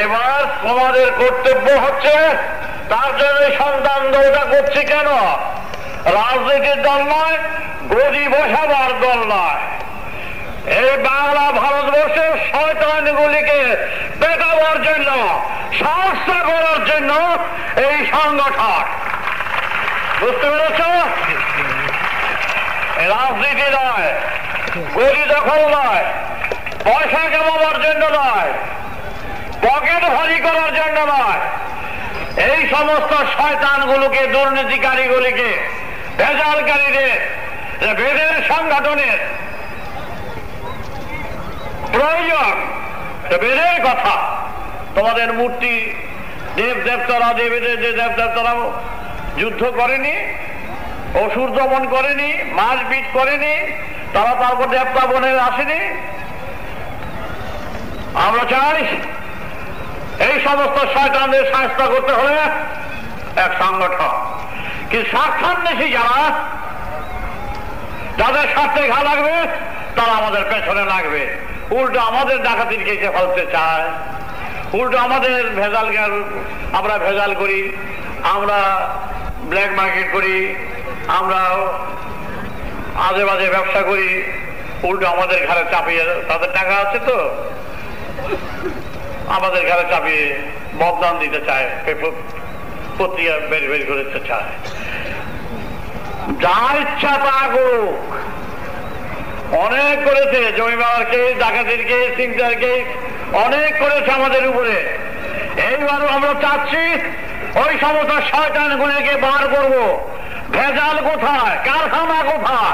এবার তোমাদের কর্তব্য হচ্ছে, তার জন্য সন্তান দলটা করছি কেন? রাজনীতির দল নয়, গদি বসাবার দল নয়। এই বাংলা ভারতবর্ষের শয়তানগুলিকে পেটাবার জন্য, সংস্থা করার জন্য এই সংগঠন। বুঝতে পেরেছ? রাজনীতি নয়, গদি দখল নয়, পয়সা কামাবার জন্য নয়, পকেট ভারী করার জন্য নয়। এই সমস্ত শয়তানগুলোকে, দুর্নীতিকারীগুলিকে, ভেজালকারীদের, বেদের সংগঠনের প্রয়োজন। বেদের কথা, তোমাদের মূর্তি দেবদেবতারা, দেবীদের যে দেবদেবতারা যুদ্ধ করেনি, অসুর দমন করেনি, মারপিট করেনি, তারা তারপর দেবতা বনে আসেনি। আমরা চাই এই সমস্ত শয়তানদের শাস্তি করতে হলে এক সংগঠন। কিন্তু স্বার্থান্বেষী যারা, যাদের স্বার্থে ঘা লাগবে, তারা আমাদের পেছনে লাগবে। উল্টো আমাদের ডাকাতির কেসে ফেলতে চায়, উল্টো আমাদের আমরা ভেজাল করি, আমরা ব্ল্যাক মার্কেট করি, আমরা আজে বাজে ব্যবসা করি, উল্টো আমাদের ঘরে চাপিয়ে, তাদের টাকা আছে তো, আমাদের ঘরে চাপিয়ে বদনাম দিতে চায়, পত্রিকা বের করতে চায়। যা ইচ্ছা তা করুক। অনেক করেছে, জমিদার কেস, ডাকাতির কেস, সিংটার কেস অনেক করেছে আমাদের উপরে। এইবারও আমরা চাচ্ছি ওই সমস্ত শয়তানগুলিকে বার করবো। ভেজাল কোথায়, কারখানা কোথায়?